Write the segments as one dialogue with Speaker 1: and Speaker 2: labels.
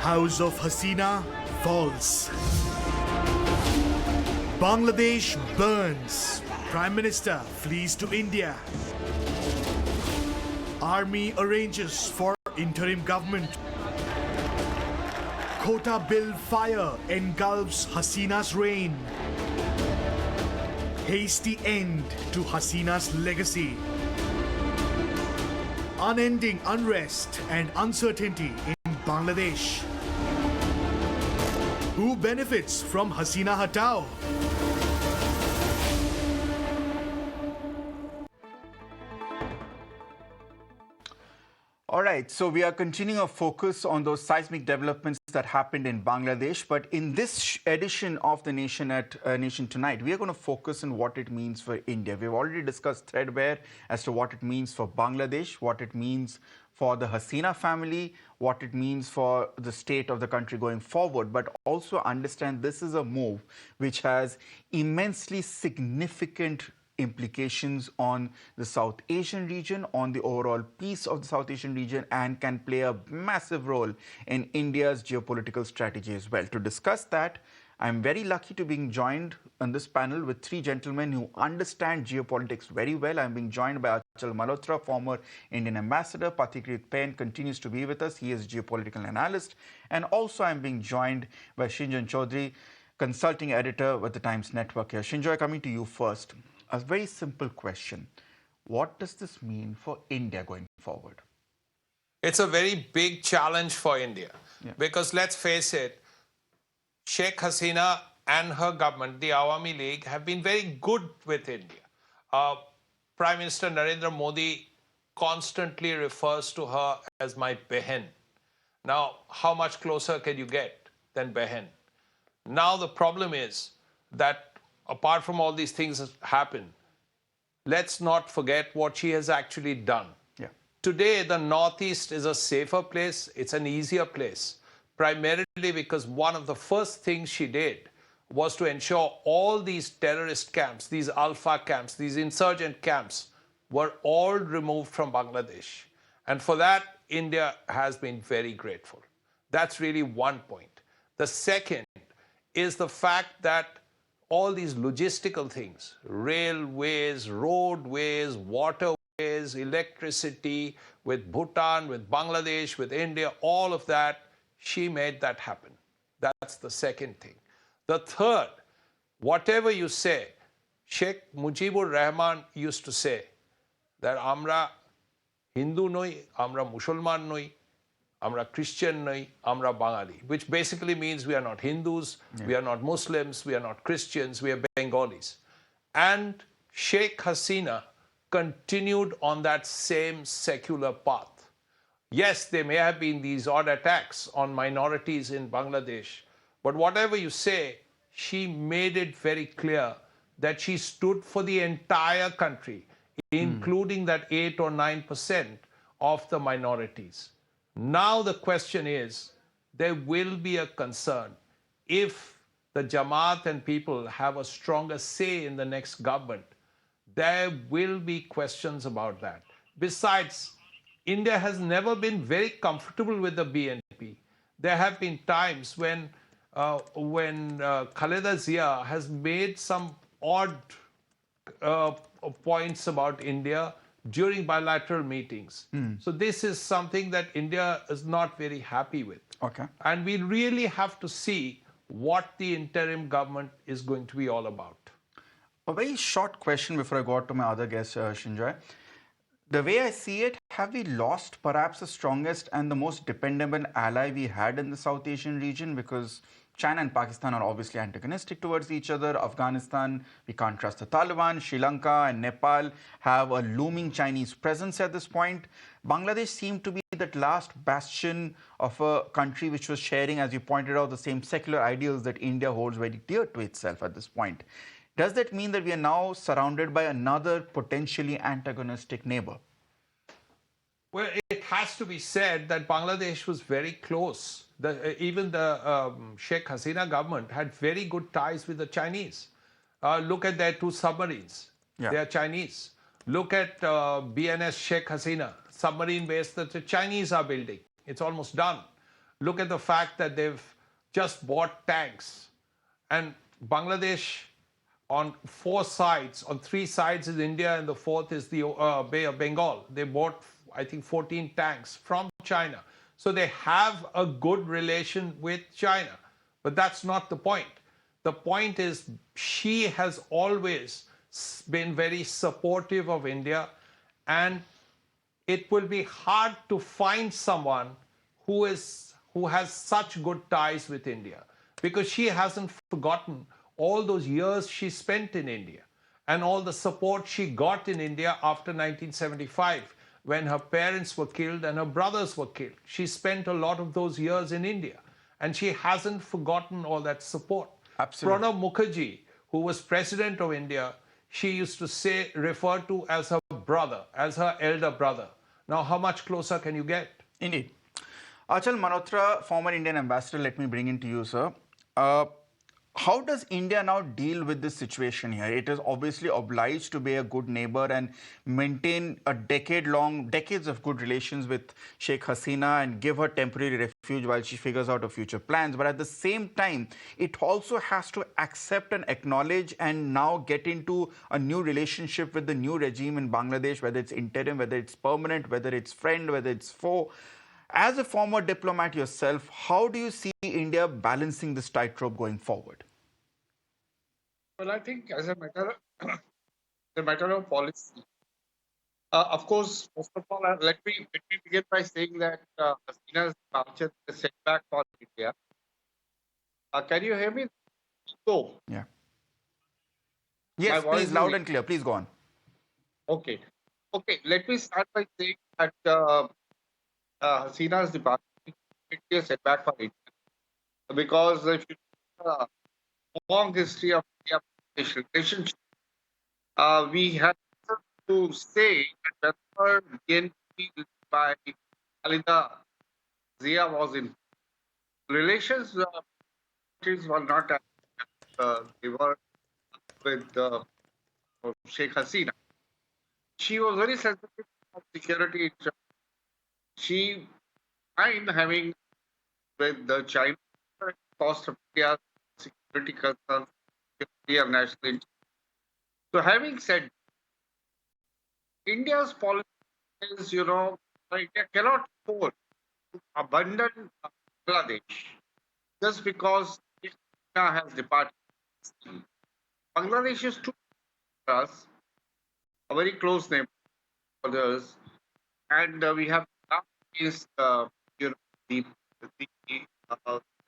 Speaker 1: House of Hasina falls. Bangladesh burns. Prime Minister flees to India. Army arranges for interim government. Quota bill fire engulfs Hasina's reign. Hasty end to Hasina's legacy. Unending unrest and uncertainty in Bangladesh. Who benefits from Hasina Hatao?
Speaker 2: All right, so we are continuing our focus on those seismic developments that happened in Bangladesh. But in this edition of the Nation Tonight, we are going to focus on what it means for India. We've already discussed threadbare as to what it means for Bangladesh, what it means for the Hasina family, what it means for the state of the country going forward, but also understand this is a move which has immensely significant implications on the South Asian region, on the overall peace of the South Asian region, and can play a massive role in India's geopolitical strategy as well. To discuss that, I'm very lucky to be joined on this panel with three gentlemen who understand geopolitics very well. I'm being joined by Achal Malhotra, former Indian ambassador. Pathikrit Pen continues to be with us. He is a geopolitical analyst. And also I'm being joined by Shinjoy Chaudhary, consulting editor with the Times Network here. Shinjoy, coming to you first. A very simple question. What does this mean for India going forward?
Speaker 3: It's a very big challenge for India because let's face it, Sheikh Hasina and her government, the Awami League, have been very good with India. Prime Minister Narendra Modi constantly refers to her as my behen. Now, how much closer can you get than behen? Now the problem is that apart from all these things that happen, let's not forget what she has actually done. Today, the Northeast is a safer place. It's an easier place, primarily because one of the first things she did was to ensure all these terrorist camps, these Alpha camps, these insurgent camps were all removed from Bangladesh. And for that, India has been very grateful. That's really one point. The second is the fact that all these logistical things, railways, roadways, waterways, electricity, with Bhutan, with Bangladesh, with India, all of that, she made that happen. That's the second thing. The third, whatever you say, Sheikh Mujibur Rahman used to say that Amra Hindu noi, Amra Musulman noi, Amra Christian noi, Amra Bangali, which basically means we are not Hindus, we are not Muslims, we are not Christians, we are Bengalis. And Sheikh Hasina continued on that same secular path. Yes, there may have been these odd attacks on minorities in Bangladesh, but whatever you say, she made it very clear that she stood for the entire country, including that 8 or 9% of the minorities. Now the question is, there will be a concern if the Jamaat and people have a stronger say in the next government. There will be questions about that. Besides, India has never been very comfortable with the BNP. There have been times when Khaleda Zia has made some odd points about India during bilateral meetings. So this is something that India is not very happy with. And we really have to see what the interim government is going to be all about.
Speaker 2: A very short question before I go on to my other guest, Shinjoy. The way I see it, have we lost perhaps the strongest and the most dependable ally we had in the South Asian region? Because China and Pakistan are obviously antagonistic towards each other. Afghanistan, we can't trust the Taliban. Sri Lanka and Nepal have a looming Chinese presence at this point. Bangladesh seemed to be that last bastion of a country which was sharing, as you pointed out, the same secular ideals that India holds very dear to itself at this point. Does that mean that we are now surrounded by another potentially antagonistic neighbor?
Speaker 3: Well, it has to be said that Bangladesh was very close. Even the Sheikh Hasina government had very good ties with the Chinese. Look at their 2 submarines. They are Chinese. Look at BNS Sheikh Hasina, submarine base that the Chinese are building. It's almost done. Look at the fact that they've just bought tanks. And Bangladesh on 4 sides, on 3 sides is India and the 4th is the Bay of Bengal. They bought, I think, 14 tanks from China. So they have a good relation with China. But that's not the point. The point is she has always been very supportive of India, and it will be hard to find someone who has such good ties with India, because she hasn't forgotten all those years she spent in India and all the support she got in India after 1975 when her parents were killed and her brothers were killed. She spent a lot of those years in India and she hasn't forgotten all that support.
Speaker 2: Absolutely.
Speaker 3: Pranab Mukherjee, who was president of India, she used to refer to as her brother, as her elder brother. Now, how much closer can you get?
Speaker 2: Indeed. Achal Malhotra, former Indian ambassador, let me bring in to you, sir. How does India now deal with this situation here? It is obviously obliged to be a good neighbor and maintain a decades of good relations with Sheikh Hasina and give her temporary refuge while she figures out her future plans. But at the same time, it also has to accept and acknowledge and now get into a new relationship with the new regime in Bangladesh, whether it's interim, whether it's permanent, whether it's friend, whether it's foe. As a former diplomat yourself, how do you see India balancing this tightrope going forward?
Speaker 4: Well, I think as a matter of policy, of course, first of all, let me begin by saying that Hasina's departure is a setback for India. Can you hear me? So,
Speaker 2: Yeah.
Speaker 4: my
Speaker 2: Yes,
Speaker 4: voice
Speaker 2: please,
Speaker 4: is
Speaker 2: loud and clear. Please go on.
Speaker 4: okay. Okay, let me start by saying that Hasina's departure is a setback for India, because if you look at the long history of India relationship, we have to say that whenever BNP by Khalida Zia was in relations, were not as they were with Sheikh Hasina. She was very sensitive of security interest. She mind having with the China cost of India's security concerns, India national interest. So having said, India's policy is, India cannot afford to abandon Bangladesh just because China has departed. Bangladesh is too for us, a very close neighbor for us, and we have against you know, the,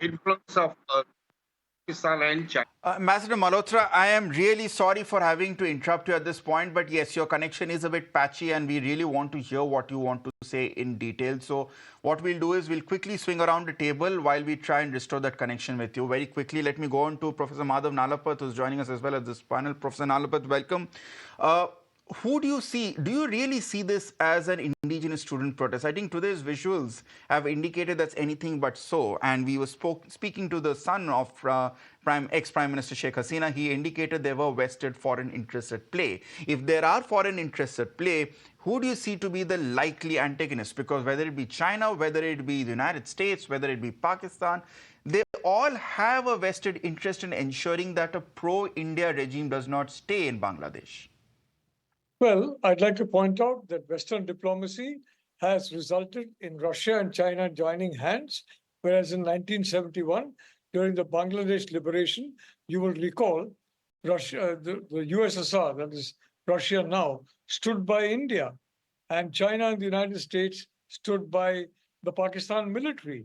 Speaker 4: influence of Pakistan and China.
Speaker 2: Ambassador Malhotra, I am really sorry for having to interrupt you at this point, but yes, your connection is a bit patchy and we really want to hear what you want to say in detail. So what we'll do is we'll quickly swing around the table while we try and restore that connection with you. Very quickly, let me go on to Professor Madhav Nalapat, who's joining us as well as this panel. Professor Nalapat, welcome. Who do you see? Do you really see this as an indigenous student protest? I think today's visuals have indicated that's anything but so. And we were speaking to the son of ex-Prime Minister Sheikh Hasina. He indicated there were vested foreign interests at play. If there are foreign interests at play, who do you see to be the likely antagonist? Because whether it be China, whether it be the United States, whether it be Pakistan, they all have a vested interest in ensuring that a pro-India regime does not stay in Bangladesh.
Speaker 5: Well, I'd like to point out that Western diplomacy has resulted in Russia and China joining hands, whereas in 1971, during the Bangladesh liberation, you will recall Russia, the USSR, that is Russia now, stood by India, and China and the United States stood by the Pakistan military.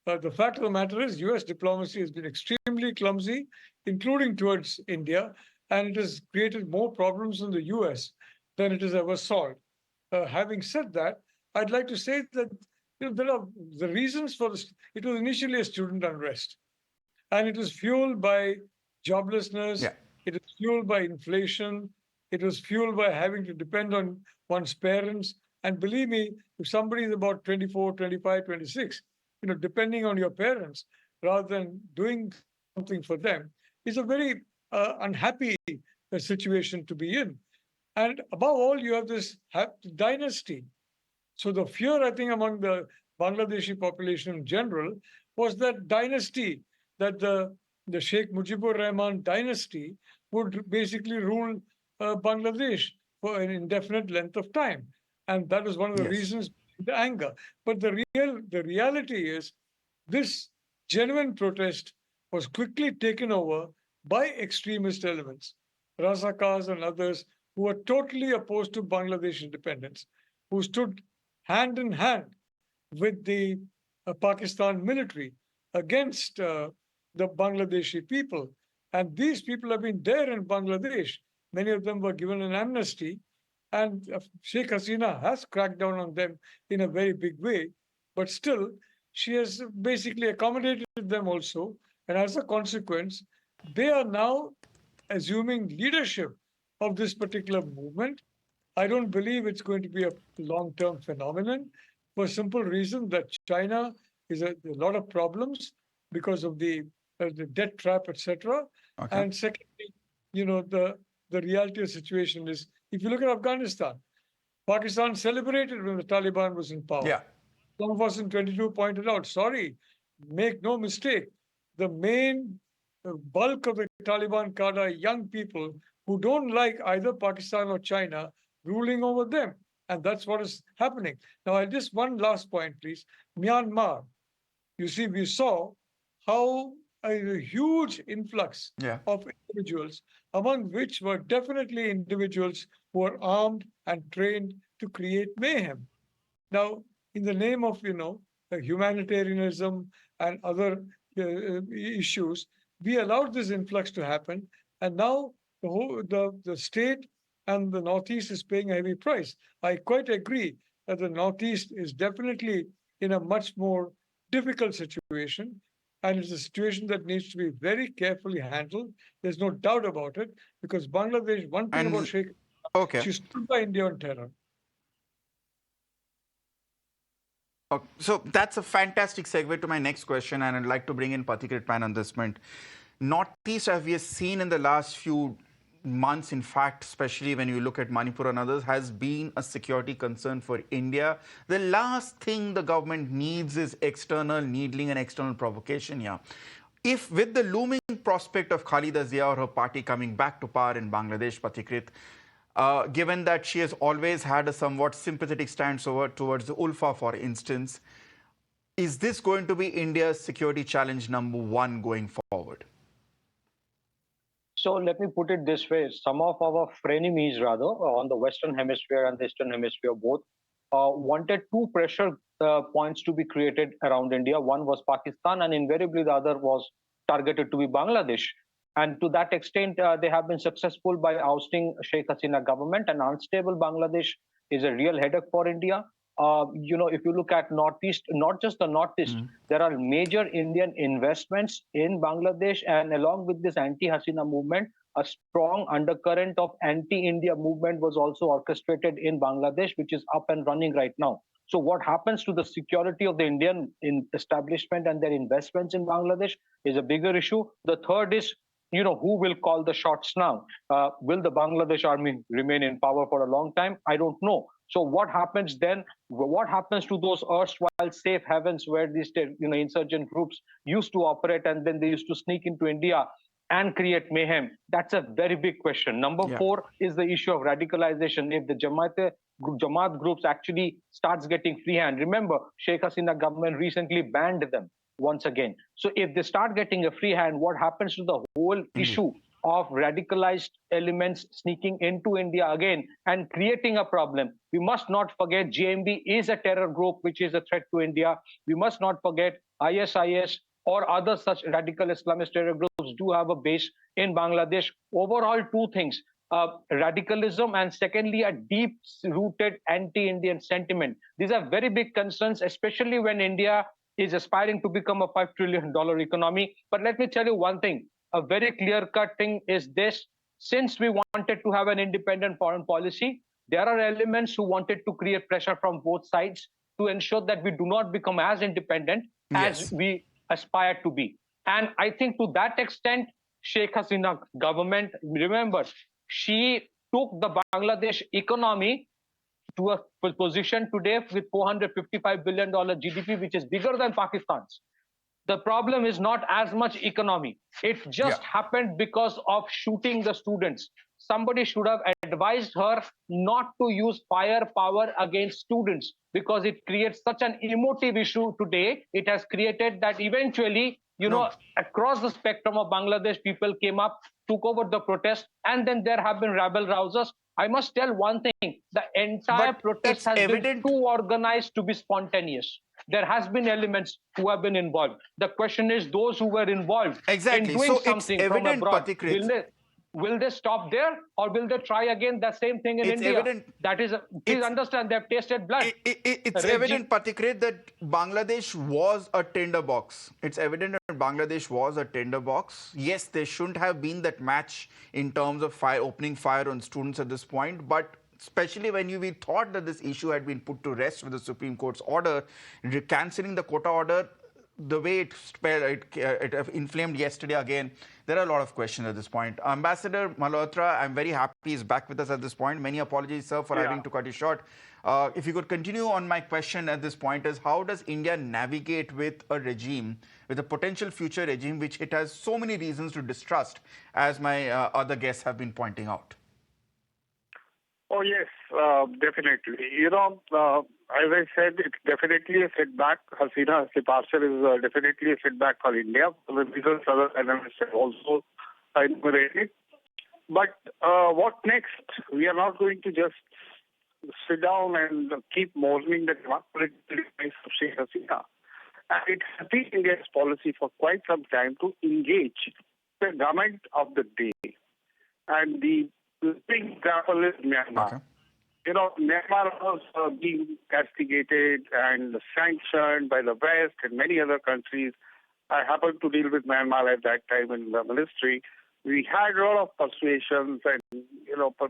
Speaker 5: The fact of the matter is, US diplomacy has been extremely clumsy, including towards India, and it has created more problems in the US than it has ever solved. Having said that, I'd like to say that there are the reasons for this. It was initially a student unrest, and it was fueled by joblessness.
Speaker 2: Yeah.
Speaker 5: It was fueled by inflation. It was fueled by having to depend on one's parents. And believe me, if somebody is about 24, 25, 26, depending on your parents rather than doing something for them is a very unhappy situation to be in. And above all, you have this dynasty. So the fear, I think, among the Bangladeshi population in general was that dynasty, that the Sheikh Mujibur Rahman dynasty would basically rule Bangladesh for an indefinite length of time. And that was one of the
Speaker 2: Yes.
Speaker 5: reasons, the anger. But the reality is this genuine protest was quickly taken over by extremist elements, Razakars and others who were totally opposed to Bangladesh independence, who stood hand in hand with the Pakistan military against the Bangladeshi people. And these people have been there in Bangladesh. Many of them were given an amnesty, and Sheikh Hasina has cracked down on them in a very big way. But still, she has basically accommodated them also. And as a consequence, they are now assuming leadership of this particular movement. I don't believe it's going to be a long-term phenomenon for a simple reason that China is a lot of problems because of the debt trap, etc.
Speaker 2: Okay.
Speaker 5: And secondly, the reality of the situation is, if you look at Afghanistan, Pakistan celebrated when the Taliban was in power.
Speaker 2: Yeah.
Speaker 5: Some of us in 22 pointed out, sorry, make no mistake, the main bulk of the Taliban cadre are young people who don't like either Pakistan or China ruling over them. And that's what is happening. Now, just one last point, please. Myanmar. You see, we saw how a huge influx of individuals, among which were definitely individuals who were armed and trained to create mayhem. Now, in the name of, humanitarianism and other issues, we allowed this influx to happen. And now the state and the Northeast is paying a heavy price. I quite agree that the Northeast is definitely in a much more difficult situation. And it's a situation that needs to be very carefully handled. There's no doubt about it, because Bangladesh, one thing about Sheikh, she stood by India on terror.
Speaker 2: Okay. So that's a fantastic segue to my next question, and I'd like to bring in Pathikrit Pan on this point. Northeast, as we have seen in the last few months, in fact, especially when you look at Manipur and others, has been a security concern for India. The last thing the government needs is external needling and external provocation here. If with the looming prospect of Khalida Zia or her party coming back to power in Bangladesh, Pathikrit, given that she has always had a somewhat sympathetic stance towards the ULFA, for instance, is this going to be India's security challenge number one going forward?
Speaker 6: So let me put it this way. Some of our frenemies, rather, on the Western Hemisphere and the Eastern Hemisphere both, wanted two pressure points to be created around India. One was Pakistan, and invariably the other was targeted to be Bangladesh. And to that extent, they have been successful by ousting Sheikh Hasina government. An unstable Bangladesh is a real headache for India. If you look at Northeast, not just the Northeast, there are major Indian investments in Bangladesh, and along with this anti-Hasina movement, a strong undercurrent of anti-India movement was also orchestrated in Bangladesh, which is up and running right now. So what happens to the security of the Indian establishment and their investments in Bangladesh is a bigger issue. The third is, who will call the shots now? Will the Bangladesh army remain in power for a long time? I don't know. So what happens then? What happens to those erstwhile safe havens where these insurgent groups used to operate, and then they used to sneak into India and create mayhem? That's a very big question. Number four is the issue of radicalization. If the Jamaat groups actually starts getting free hand, remember, Sheikh Hasina government recently banned them once again. So if they start getting a free hand, what happens to the whole issue of radicalized elements sneaking into India again and creating a problem? We must not forget GMB is a terror group which is a threat to India. We must not forget ISIS or other such radical Islamist terror groups do have a base in Bangladesh. Overall, two things: radicalism, and secondly, a deep-rooted anti-Indian sentiment. These are very big concerns, especially when India is aspiring to become a $5 trillion economy. But let me tell you one thing, a very clear-cut thing is this: since we wanted to have an independent foreign policy, there are elements who wanted to create pressure from both sides to ensure that we do not become as independent as we aspire to be. And I think to that extent, Sheikh Hasina government, remember, she took the Bangladesh economy to a position today with $455 billion GDP, which is bigger than Pakistan's. The problem is not as much economy. It just happened because of shooting the students. Somebody should have advised her not to use firepower against students, because it creates such an emotive issue today. It has created that eventually, across the spectrum of Bangladesh, people came up, took over the protest, and then there have been rabble rousers. I must tell one thing, the entire protest has been too organized to be spontaneous. There has been elements who have been involved. The question is, those who were involved in doing something from abroad, will they stop there, or will they try again the same thing in India? That is, please understand, they've tasted blood.
Speaker 2: It's evident, Patikrit, that Bangladesh was a tinderbox. It's evident that Bangladesh was a tinderbox. Yes, there shouldn't have been that match in terms of opening fire on students at this point, but especially when we thought that this issue had been put to rest with the Supreme Court's order, cancelling the quota order, the way it inflamed yesterday again, there are a lot of questions at this point. Ambassador Malhotra, I'm very happy he's back with us at this point. Many apologies, sir, for having to cut you short. If you could continue on my question at this point is, how does India navigate with a regime, with a potential future regime, which it has so many reasons to distrust, as my other guests have been pointing out?
Speaker 7: Oh, yes, definitely. As I said, it's definitely a setback. Hasina's departure is definitely a setback for India. The reasons other analysts have also enumerated. But what next? We are not going to just sit down and keep mourning the political demise of Sheikh Hasina. And it has been India's policy for quite some time to engage the government of the day. And the big example is Myanmar.
Speaker 2: Okay.
Speaker 7: Myanmar was being castigated and sanctioned by the West and many other countries. I happened to deal with Myanmar at that time in the ministry. We had a lot of persuasions and,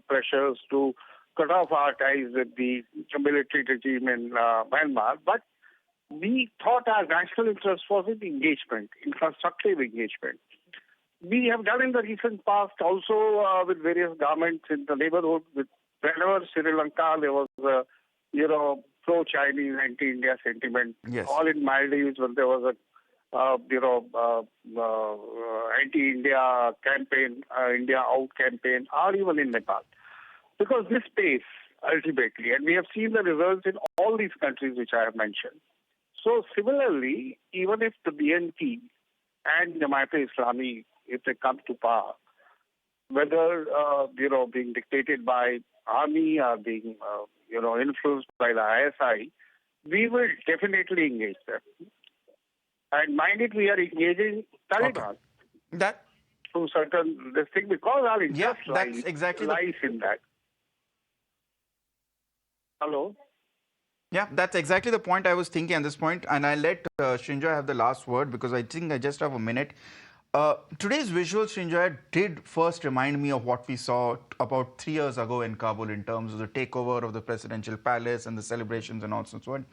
Speaker 7: pressures to cut off our ties with the military regime in Myanmar. But we thought our national interest was in engagement, in constructive engagement. We have done in the recent past also with various governments in the neighborhood. Whenever Sri Lanka, there was a, pro-Chinese, anti-India sentiment.
Speaker 2: Yes.
Speaker 7: All in Maldives, when there was a, anti-India campaign, India out campaign, or even in Nepal. Because this pays, ultimately, and we have seen the results in all these countries which I have mentioned. So similarly, even if the BNP and Jamaat-e-Islami, if they come to power, whether, being dictated by army or being, influenced by the ISI, we will definitely engage them. And mind it, we are engaging Taliban.
Speaker 2: Okay. That
Speaker 7: to certain this thing, because our interest
Speaker 2: that's exactly
Speaker 7: lies in that. Hello?
Speaker 2: Yeah, that's exactly the point I was thinking at this point, and I'll let Srinjoy have the last word, because I think I just have a minute. Today's visual, Srinjoy, did first remind me of what we saw about 3 years ago in Kabul in terms of the takeover of the presidential palace and the celebrations and all sorts of.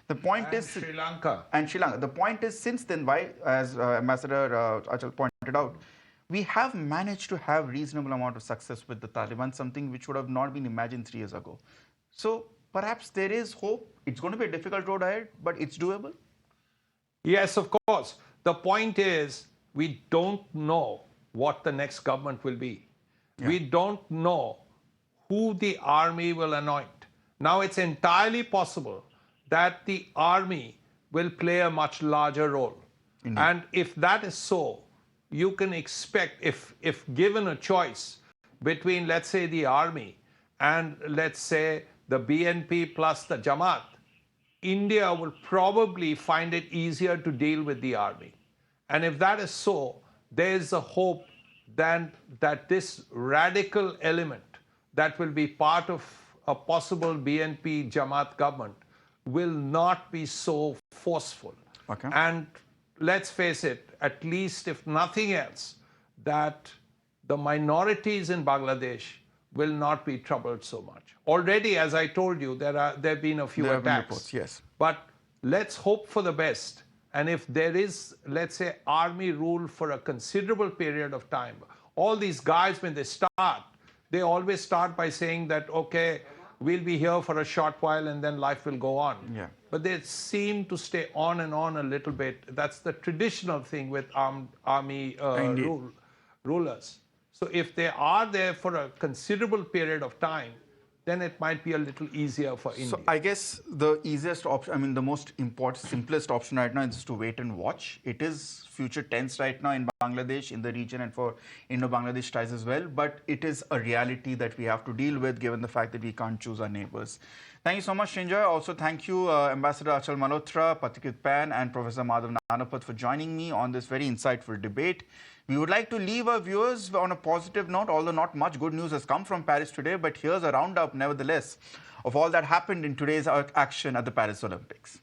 Speaker 2: The point is
Speaker 3: Sri Lanka.
Speaker 2: And Sri Lanka. The point is, since then, why, as Ambassador Achal pointed out, we have managed to have reasonable amount of success with the Taliban, something which would have not been imagined 3 years ago. So perhaps there is hope. It's going to be a difficult road ahead, but it's doable.
Speaker 3: Yes, of course. The point is, we don't know what the next government will be. Yeah. We don't know who the army will anoint. Now, it's entirely possible that the army will play a much larger role.
Speaker 2: Indeed.
Speaker 3: And if that is so, you can expect, if given a choice between, let's say, the army and, let's say, the BNP plus the Jamaat, India will probably find it easier to deal with the army. And if that is so, there is a hope then that this radical element that will be part of a possible BNP Jamaat government will not be so forceful.
Speaker 2: Okay.
Speaker 3: And let's face it, at least if nothing else, that the minorities in Bangladesh will not be troubled so much. Already, as I told you, there have been a few attacks.
Speaker 2: Reports, yes.
Speaker 3: But let's hope for the best. And if there is, let's say, army rule for a considerable period of time, all these guys, when they start, they always start by saying that, okay, we'll be here for a short while and then life will go on.
Speaker 2: Yeah.
Speaker 3: But they seem to stay on and on a little bit. That's the traditional thing with army rulers. So if they are there for a considerable period of time, then it might be a little easier for India.
Speaker 2: So I guess the easiest option, I mean, the most important, simplest option right now is to wait and watch. It is future tense right now in Bangladesh, in the region, and for Indo-Bangladesh ties as well. But it is a reality that we have to deal with, given the fact that we can't choose our neighbors. Thank you so much, Srinjoy. Also, thank you, Ambassador Achal Malhotra, Patikit Pan, and Professor Madhav Nanapat for joining me on this very insightful debate. We would like to leave our viewers on a positive note, although not much good news has come from Paris today, but here's a roundup, nevertheless, of all that happened in today's action at the Paris Olympics.